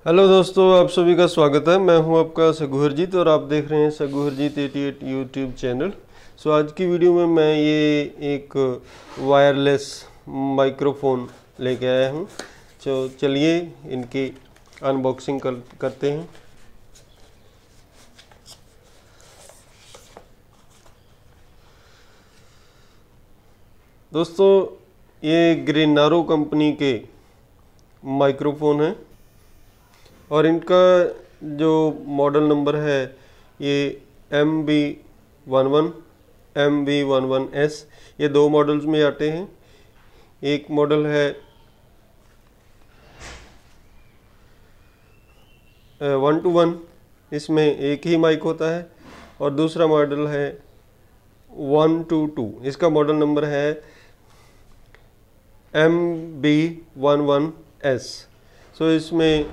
Hello दोस्तों, आप सभी का स्वागत है। मैं हूं आपका सगु हरजीत और आप देख रहे हैं सगु हरजीत 88 यूट्यूब चैनल। आज की वीडियो में मैं ये एक वायरलेस माइक्रोफोन लेके आया हूं। चलिए इनकी अनबॉक्सिंग करते हैं। दोस्तों, ये ग्रेनारो कंपनी के माइक्रोफोन है और इनका जो मॉडल नंबर है ये MB11 MB11S, ये दो मॉडल्स में आते हैं। एक मॉडल है 1-to-1, इसमें एक ही माइक होता है, और दूसरा मॉडल है 1-to-2, इसका मॉडल नंबर है MB11S। इसमें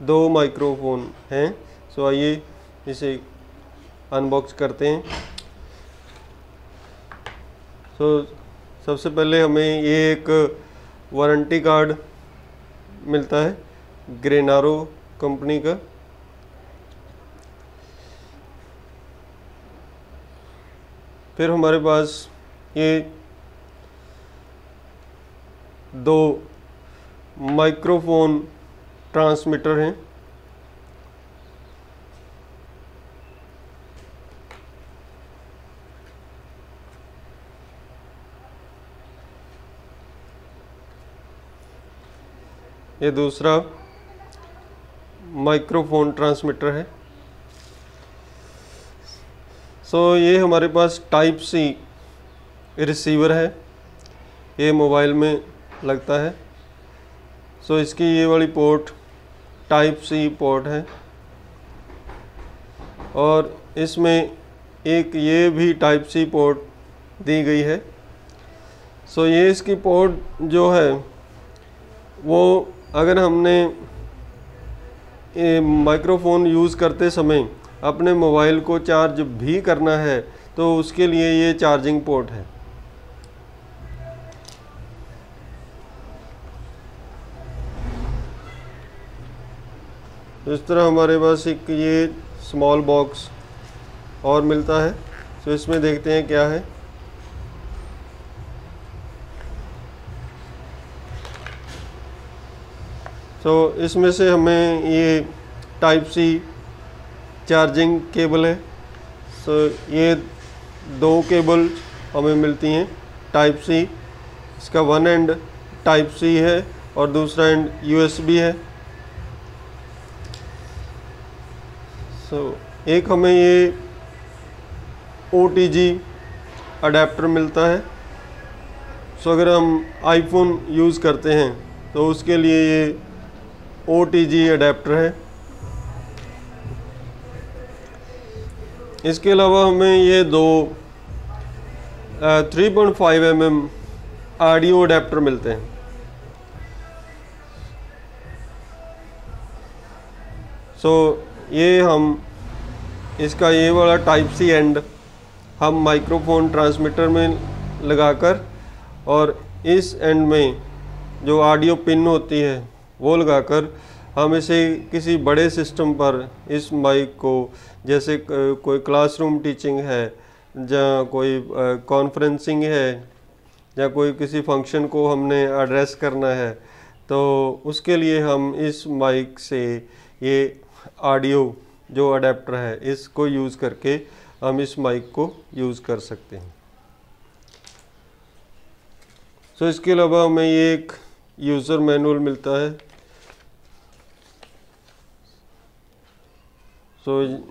दो माइक्रोफोन हैं। आइए इसे अनबॉक्स करते हैं। सबसे पहले हमें ये एक वारंटी कार्ड मिलता है ग्रेनारो कंपनी का। फिर हमारे पास ये दो माइक्रोफोन ट्रांसमीटर हैं। ये दूसरा माइक्रोफोन ट्रांसमीटर है। ये हमारे पास टाइप सी रिसीवर है, ये मोबाइल में लगता है। इसकी ये वाली पोर्ट टाइप सी पोर्ट है, और इसमें एक ये भी टाइप सी पोर्ट दी गई है। ये इसकी पोर्ट जो है वो, अगर हमने माइक्रोफोन यूज़ करते समय अपने मोबाइल को चार्ज भी करना है तो उसके लिए ये चार्जिंग पोर्ट है। इस तरह हमारे पास एक ये स्मॉल बॉक्स और मिलता है। इसमें देखते हैं क्या है। इसमें से हमें ये टाइप सी चार्जिंग केबल है। ये दो केबल हमें मिलती हैं टाइप सी। इसका वन एंड टाइप सी है और दूसरा एंड USB है। एक हमें ये OTG अडेप्टर मिलता है। अगर हम आईफोन यूज़ करते हैं तो उसके लिए ये OTG अडेप्टर है। इसके अलावा हमें ये दो 3.5 mm ऑडियो अडेप्टर मिलते हैं। ये हम इसका ये वाला टाइप सी एंड हम माइक्रोफोन ट्रांसमीटर में लगाकर, और इस एंड में जो ऑडियो पिन होती है वो लगाकर हम इसे किसी बड़े सिस्टम पर इस माइक को, जैसे कोई क्लासरूम टीचिंग है या कोई कॉन्फ्रेंसिंग है या कोई किसी फंक्शन को हमने एड्रेस करना है, तो उसके लिए हम इस माइक से ये ऑडियो जो अडेप्टर है इसको यूज़ करके हम इस माइक को यूज़ कर सकते हैं। इसके अलावा हमें ये एक यूज़र मैनुअल मिलता है।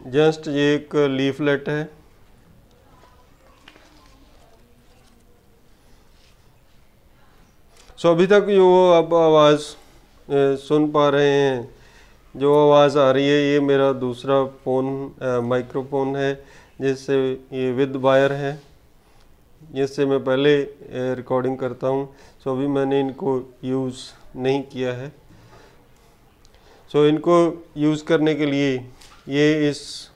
जस्ट ये एक लीफलेट है। अभी तक जो आप आवाज़ सुन पा रहे हैं, जो आवाज़ आ रही है, ये मेरा दूसरा फ़ोन माइक्रोफोन है, जिससे ये विद वायर है, जिससे मैं पहले रिकॉर्डिंग करता हूँ। अभी मैंने इनको यूज़ नहीं किया है। इनको यूज़ करने के लिए ये इस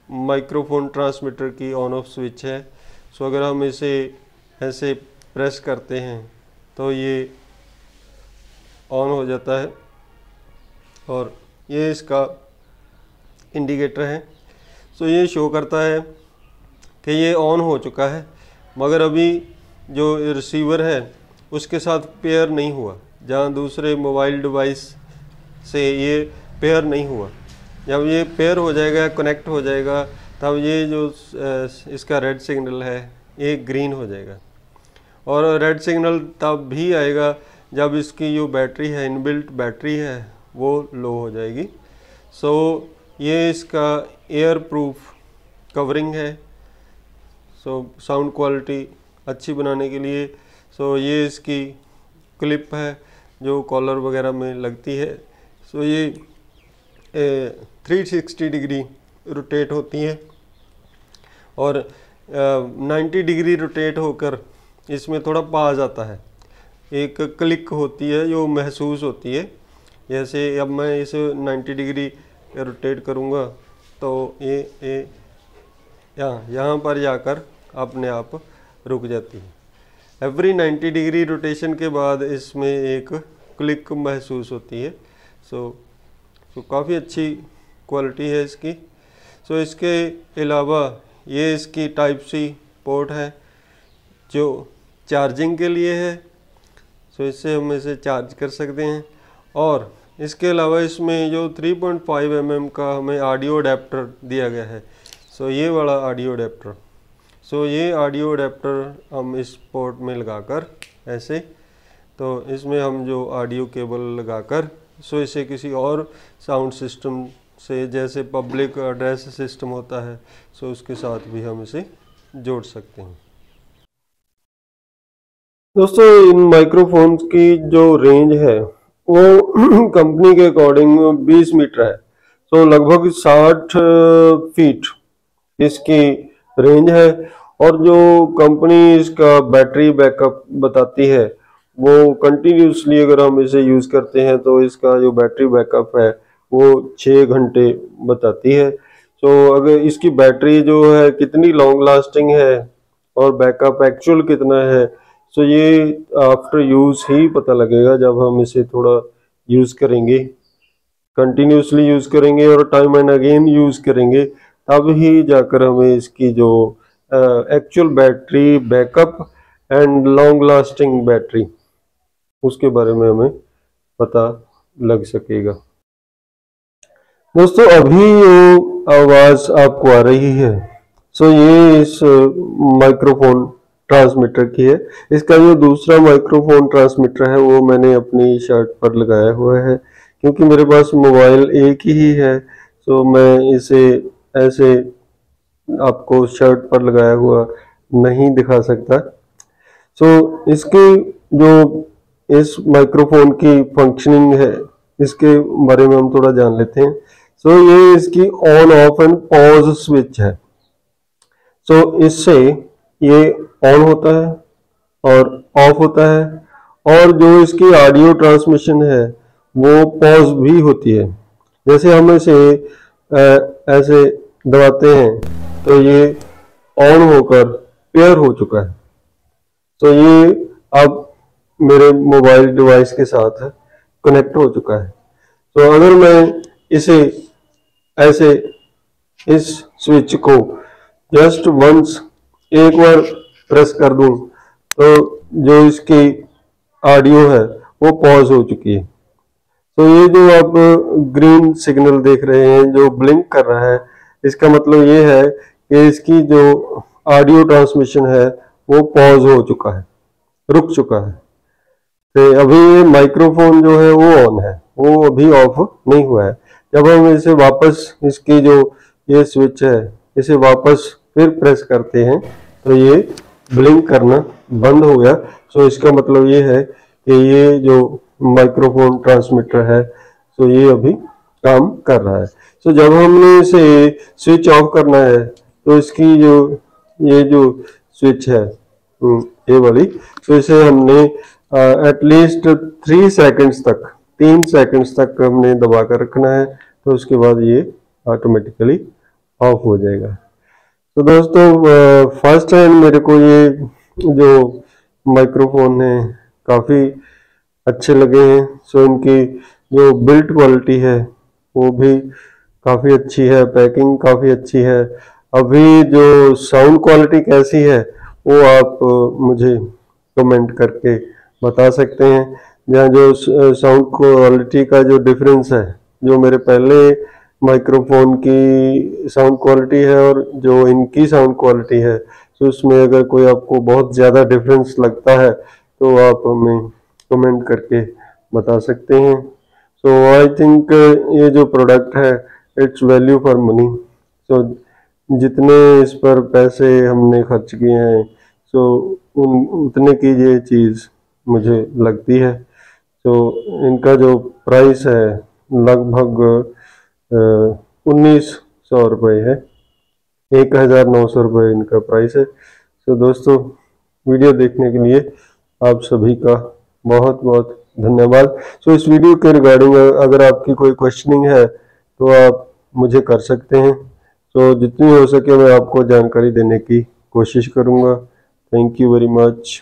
माइक्रोफोन ट्रांसमीटर की ऑन ऑफ स्विच है। अगर हम इसे ऐसे प्रेस करते हैं तो ये ऑन हो जाता है। और ये इसका इंडिकेटर है। सो ये शो करता है कि ये ऑन हो चुका है, मगर अभी जो रिसीवर है उसके साथ पेयर नहीं हुआ, जहाँ दूसरे मोबाइल डिवाइस से ये पेयर नहीं हुआ। जब ये पेयर हो जाएगा, कनेक्ट हो जाएगा, तब ये जो इसका रेड सिग्नल है ये ग्रीन हो जाएगा। और रेड सिग्नल तब भी आएगा जब इसकी जो बैटरी है, इनबिल्ट बैटरी है, वो लो हो जाएगी। सो ये इसका एयर प्रूफ कवरिंग है। सो साउंड क्वालिटी अच्छी बनाने के लिए ये इसकी क्लिप है जो कॉलर वगैरह में लगती है। ये 360 डिग्री रोटेट होती है और 90 डिग्री रोटेट होकर इसमें थोड़ा पाज आता है, एक क्लिक होती है जो महसूस होती है। जैसे अब मैं इसे 90 डिग्री रोटेट करूँगा तो ये यहाँ पर जाकर अपने आप रुक जाती है। एवरी 90 डिग्री रोटेशन के बाद इसमें एक क्लिक महसूस होती है। सो काफ़ी अच्छी क्वालिटी है इसकी। इसके अलावा ये इसकी टाइप सी पोर्ट है जो चार्जिंग के लिए है। इससे हम इसे चार्ज कर सकते हैं। और इसके अलावा इसमें जो 3.5 mm का हमें ऑडियो अडेप्टर दिया गया है। ये वाला ऑडियो अडेप्टर, ये ऑडियो अडेप्टर हम इस पोर्ट में लगाकर ऐसे, तो इसमें हम जो ऑडियो केबल लगाकर इसे किसी और साउंड सिस्टम से, जैसे पब्लिक एड्रेस सिस्टम होता है, उसके साथ भी हम इसे जोड़ सकते हैं। दोस्तों, इन माइक्रोफोन्स की जो रेंज है वो कंपनी के अकॉर्डिंग 20 मीटर है। लगभग 60 फीट इसकी रेंज है। और जो कंपनी इसका बैटरी बैकअप बताती है वो कंटिन्यूसली अगर हम इसे यूज़ करते हैं तो इसका जो बैटरी बैकअप है वो 6 घंटे बताती है। अगर इसकी बैटरी जो है कितनी लॉन्ग लास्टिंग है और बैकअप एक्चुअल कितना है, ये आफ्टर यूज़ ही पता लगेगा। जब हम इसे थोड़ा यूज़ करेंगे, कंटिन्यूसली यूज़ करेंगे और टाइम एंड अगेन यूज़ करेंगे, तब ही जाकर हमें इसकी जो actual battery backup and long lasting battery, उसके बारे में हमें पता लग सकेगा। दोस्तों, अभी ये आवाज़ आपको आ रही है, ये इस माइक्रोफोन ट्रांसमीटर की है। इसका जो दूसरा माइक्रोफोन ट्रांसमीटर है वो मैंने अपनी शर्ट पर लगाया हुआ है, क्योंकि मेरे पास मोबाइल एक ही है। मैं इसे ऐसे आपको शर्ट पर लगाया हुआ नहीं दिखा सकता। इसकी जो इस माइक्रोफोन की फंक्शनिंग है, इसके बारे में हम थोड़ा जान लेते हैं। ये इसकी on off and pause switch है। इससे ये ऑन होता है और ऑफ होता है, और जो इसकी ऑडियो ट्रांसमिशन है वो पॉज भी होती है। जैसे हम इसे ऐसे दबाते हैं तो ये ऑन होकर पेयर हो चुका है। ये अब मेरे मोबाइल डिवाइस के साथ कनेक्ट हो चुका है। अगर मैं इसे ऐसे इस स्विच को जस्ट वंस एक बार प्रेस कर दूं तो जो इसकी ऑडियो है वो पॉज हो चुकी है। ये जो आप ग्रीन सिग्नल देख रहे हैं जो ब्लिंक कर रहा है, इसका मतलब ये है कि इसकी जो ऑडियो ट्रांसमिशन है वो पॉज हो चुका है, रुक चुका है। तो अभी ये माइक्रोफोन जो है वो ऑन है, वो अभी ऑफ नहीं हुआ है। जब हम इसे वापस, इसकी जो ये स्विच है, इसे वापस फिर प्रेस करते हैं तो ये ब्लिंक करना बंद हो गया। इसका मतलब ये है कि ये जो माइक्रोफोन ट्रांसमीटर है ये अभी काम कर रहा है। जब हमने इसे स्विच ऑफ करना है तो इसकी जो ये जो स्विच है ये वाली, इसे हमने एटलीस्ट 3 सेकंड्स तक, 3 सेकंड्स तक हमने दबा कर रखना है, तो उसके बाद ये ऑटोमेटिकली ऑफ हो जाएगा। दोस्तों, फर्स्ट हैंड मेरे को ये जो माइक्रोफोन है काफ़ी अच्छे लगे हैं। इनकी जो बिल्ड क्वालिटी है वो भी काफ़ी अच्छी है, पैकिंग काफ़ी अच्छी है। अभी जो साउंड क्वालिटी कैसी है वो आप मुझे कमेंट करके बता सकते हैं। जहाँ जो साउंड क्वालिटी का जो डिफरेंस है, जो मेरे पहले माइक्रोफोन की साउंड क्वालिटी है और जो इनकी साउंड क्वालिटी है, तो उसमें अगर कोई आपको बहुत ज़्यादा डिफरेंस लगता है तो आप हमें कमेंट करके बता सकते हैं। सो आई थिंक ये जो प्रोडक्ट है इट्स वैल्यू फॉर मनी। सो जितने इस पर पैसे हमने खर्च किए हैं, सो उतने की ये चीज़ मुझे लगती है। तो इनका जो प्राइस है लगभग 1900 रुपये है, 1900 रुपये इनका प्राइस है। तो दोस्तों, वीडियो देखने के लिए आप सभी का बहुत बहुत धन्यवाद। सो इस वीडियो के रिगार्डिंग अगर आपकी कोई क्वेश्चनिंग है तो आप मुझे कर सकते हैं। तो जितनी हो सके मैं आपको जानकारी देने की कोशिश करूँगा। Thank you very much.